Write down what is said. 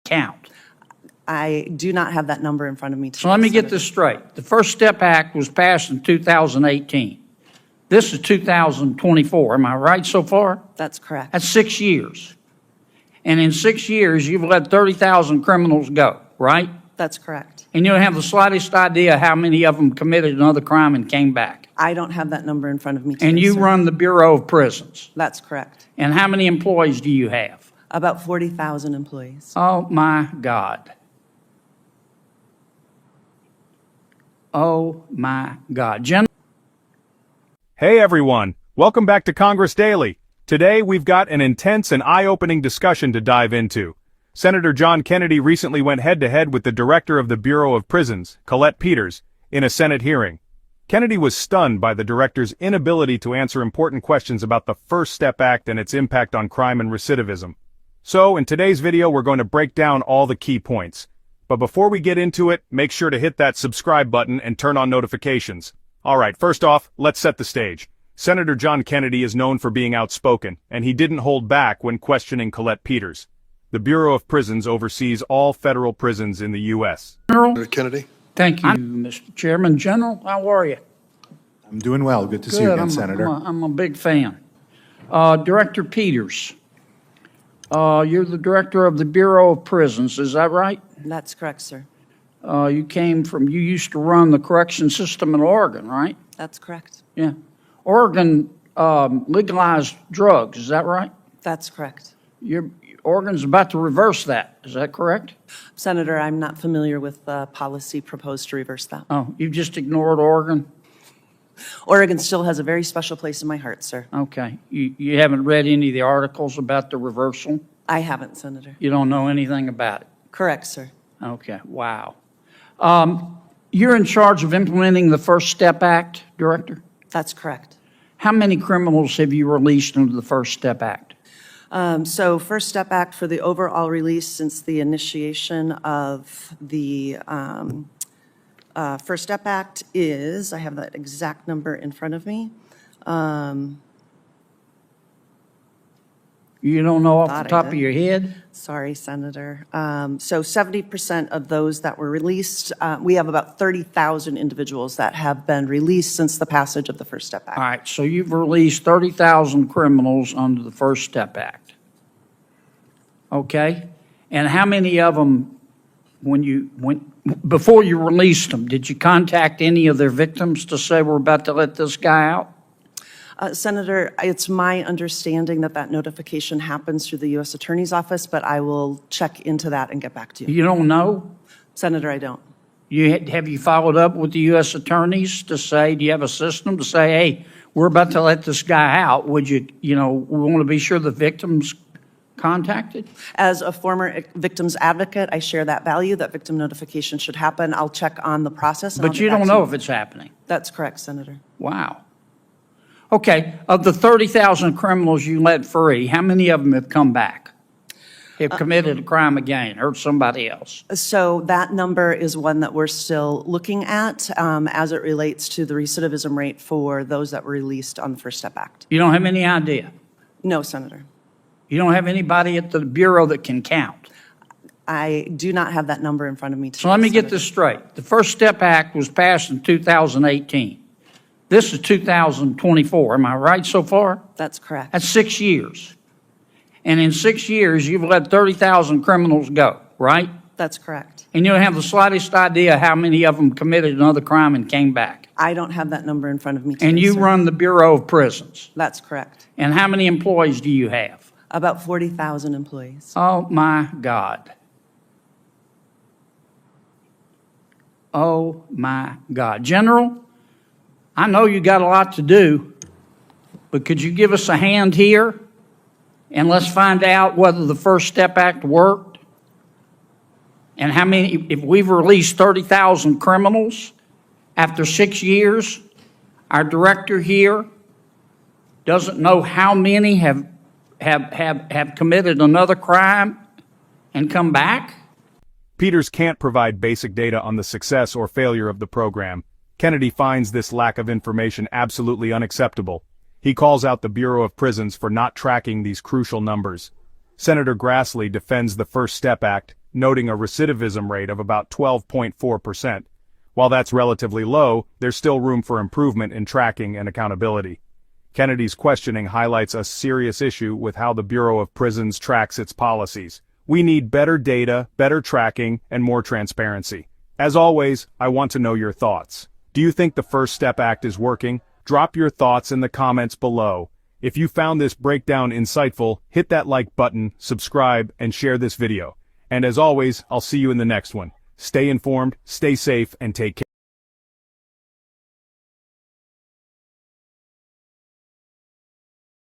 count. I do not have that number in front of me today, So let me get Senator. this straight. The First Step Act was passed in 2018. This is 2024. Am I right so far? That's correct. That's 6 years. And in 6 years, you've let 30,000 criminals go, right? That's correct. And you don't have the slightest idea how many of them committed another crime and came back. I don't have that number in front of me today, And you sir. run the Bureau of Prisons. That's correct. And how many employees do you have? About 40,000 employees. Oh, my God. Oh, my God. Hey everyone, welcome back to Congress Daily. Today we've got an intense and eye-opening discussion to dive into. Senator John Kennedy recently went head-to-head with the director of the Bureau of Prisons, Colette Peters, in a Senate hearing. Kennedy was stunned by the director's inability to answer important questions about the First Step Act and its impact on crime and recidivism. So, in today's video we're going to break down all the key points. But before we get into it, make sure to hit that subscribe button and turn on notifications. Alright, first off, let's set the stage. Senator John Kennedy is known for being outspoken, and he didn't hold back when questioning Colette Peters. The Bureau of Prisons oversees all federal prisons in the U.S. General? Senator Kennedy. Thank you, Mr. Chairman. General, how are you? I'm doing well. Good to see you again, Senator. I'm a big fan. Director Peters, you're the director of the Bureau of Prisons, is that right? That's correct, sir. You used to run the correction system in Oregon, right? That's correct. Yeah. Oregon legalized drugs, is that right? That's correct. Oregon's about to reverse that, is that correct? Senator, I'm not familiar with the policy proposed to reverse that. Oh, you just ignored Oregon? Oregon still has a very special place in my heart, sir. Okay. You haven't read any of the articles about the reversal? I haven't, Senator. You don't know anything about it? Correct, sir. Okay, wow. You're in charge of implementing the First Step Act, Director? That's correct. How many criminals have you released under the First Step Act? So First Step Act for the overall release since the initiation of the First Step Act is, I have that exact number in front of me. You don't know off Thought the I top of did. your head? Sorry, Senator. So 70% of those that were released, we have about 30,000 individuals that have been released since the passage of the First Step Act. All right, so you've released 30,000 criminals under the First Step Act. Okay? And how many of them, before you released them, did you contact any of their victims to say we're about to let this guy out? Senator, it's my understanding that that notification happens through the U.S. Attorney's Office, but I will check into that and get back to you. You don't know? Senator, I don't. Have you followed up with the U.S. attorneys to say, do you have a system to say, hey, we're about to let this guy out? Would we want to be sure the victim's contacted? As a former victim's advocate, I share that value, that victim notification should happen. I'll check on the process. And I'll But get you back don't to know if it's happening? That's correct, Senator. Wow. Okay, of the 30,000 criminals you let free, how many of them have come back? Have committed a crime again, hurt somebody else? So that number is one that we're still looking at as it relates to the recidivism rate for those that were released on the First Step Act. You don't have any idea? No, Senator. You don't have anybody at the Bureau that can count? I do not have that number in front of me today, So let me get Senator. this straight. The First Step Act was passed in 2018. This is 2024. Am I right so far? That's correct. That's 6 years. And in 6 years, you've let 30,000 criminals go, right? That's correct. And you don't have the slightest idea how many of them committed another crime and came back. I don't have that number in front of me today, And you sir. run the Bureau of Prisons. That's correct. And how many employees do you have? About 40,000 employees. Oh, my God. Oh, my God. General, I know you got a lot to do, but could you give us a hand here? And let's find out whether the First Step Act worked. And how many, if we've released 30,000 criminals after 6 years, our director here doesn't know how many have committed another crime and come back? Peters can't provide basic data on the success or failure of the program. Kennedy finds this lack of information absolutely unacceptable. He calls out the Bureau of Prisons for not tracking these crucial numbers. Senator Grassley defends the First Step Act, noting a recidivism rate of about 12.4%. While that's relatively low, there's still room for improvement in tracking and accountability. Kennedy's questioning highlights a serious issue with how the Bureau of Prisons tracks its policies. We need better data, better tracking, and more transparency. As always, I want to know your thoughts. Do you think the First Step Act is working? Drop your thoughts in the comments below. If you found this breakdown insightful, hit that like button, subscribe, and share this video. And as always, I'll see you in the next one. Stay informed, stay safe, and take care.